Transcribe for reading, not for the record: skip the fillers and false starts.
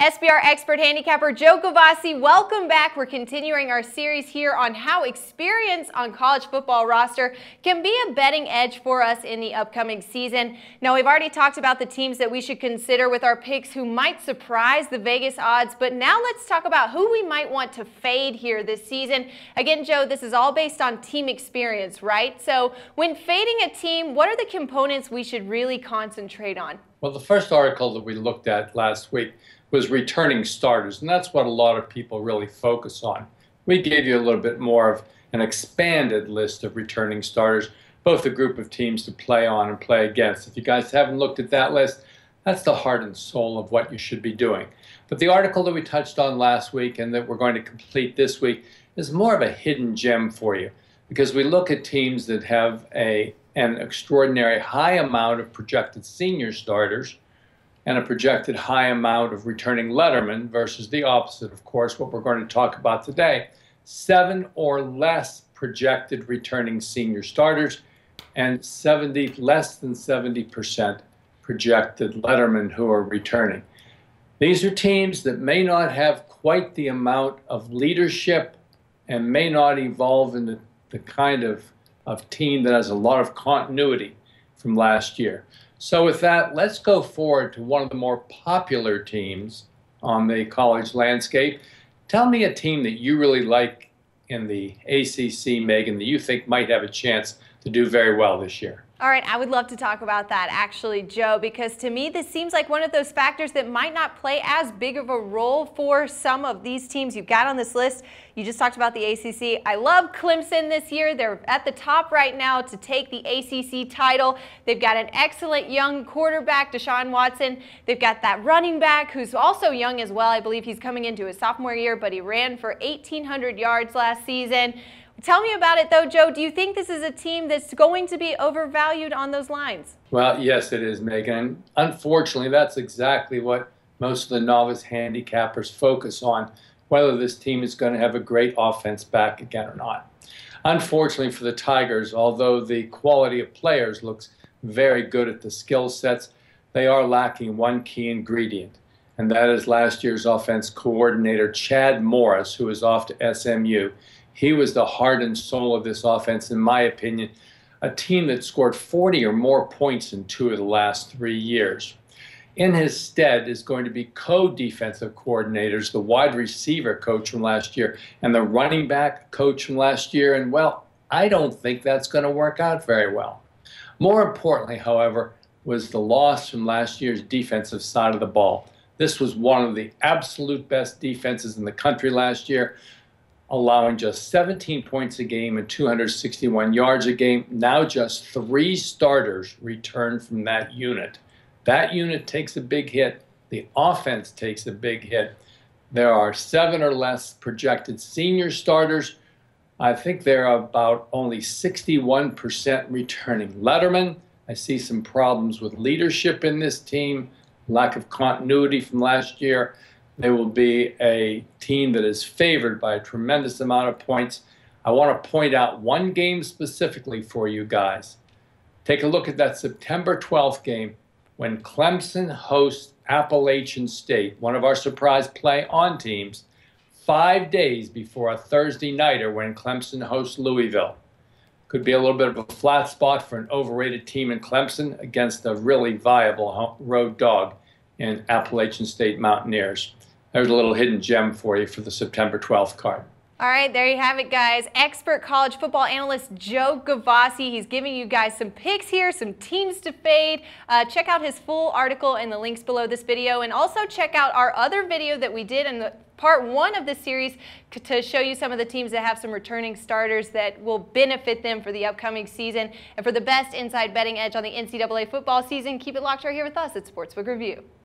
SBR expert handicapper Joe Gavazzi, welcome back. We're continuing our series here on how experience on college football roster can be a betting edge for us in the upcoming season. Now, we've already talked about the teams that we should consider with our picks who might surprise the Vegas odds, but now let's talk about who we might want to fade here this season. Again, Joe, this is all based on team experience, right? So when fading a team, what are the components we should really concentrate on? Well, the first article that we looked at last week was returning starters, and that's what a lot of people really focus on. We gave you a little bit more of an expanded list of returning starters, both a group of teams to play on and play against. If you guys haven't looked at that list, that's the heart and soul of what you should be doing. But the article that we touched on last week and that we're going to complete this week is more of a hidden gem for you, because we look at teams that have an extraordinary high amount of projected senior starters and a projected high amount of returning lettermen versus the opposite, of course, what we're going to talk about today. 7 or less projected returning senior starters and less than 70% projected lettermen who are returning. These are teams that may not have quite the amount of leadership and may not evolve into the kind of team that has a lot of continuity from last year. So with that, let's go forward to one of the more popular teams on the college landscape. Tell me a team that you really like in the ACC, Megan, that you think might have a chance to do very well this year. All right, I would love to talk about that actually, Joe, because to me this seems like one of those factors that might not play as big of a role for some of these teams you've got on this list. You just talked about the ACC. I love Clemson this year. They're at the top right now to take the ACC title. They've got an excellent young quarterback, Deshaun Watson. They've got that running back who's also young as well. I believe he's coming into his sophomore year, but he ran for 1,800 yards last season. Tell me about it, though, Joe. Do you think this is a team that's going to be overvalued on those lines? Well, yes, it is, Megan. Unfortunately, that's exactly what most of the novice handicappers focus on, whether this team is going to have a great offense back again or not. Unfortunately for the Tigers, although the quality of players looks very good at the skill sets, they are lacking one key ingredient, and that is last year's offense coordinator, Chad Morris, who is off to SMU. He was the heart and soul of this offense, in my opinion, a team that scored 40 or more points in 2 of the last 3 years. In his stead is going to be co-defensive coordinators, the wide receiver coach from last year and the running back coach from last year, and well, I don't think that's going to work out very well. More importantly, however, was the loss from last year's defensive side of the ball. This was one of the absolute best defenses in the country last year, allowing just 17 points a game and 261 yards a game. Now just 3 starters return from that unit. That unit takes a big hit. The offense takes a big hit. There are 7 or less projected senior starters. I think they're about only 61% returning lettermen. I see some problems with leadership in this team, lack of continuity from last year. They will be a team that is favored by a tremendous amount of points. I want to point out one game specifically for you guys. Take a look at that September 12th game when Clemson hosts Appalachian State, one of our surprise play-on teams, 5 days before a Thursday nighter when Clemson hosts Louisville. Could be a little bit of a flat spot for an overrated team in Clemson against a really viable road dog in Appalachian State Mountaineers. There's a little hidden gem for you for the September 12th card. All right, there you have it, guys. Expert college football analyst Joe Gavazzi. He's giving you guys some picks here, some teams to fade. Check out his full article in the links below this video, and also check out our other video that we did in the part 1 of this series to show you some of the teams that have some returning starters that will benefit them for the upcoming season. And for the best inside betting edge on the NCAA football season, keep it locked right here with us at Sportsbook Review.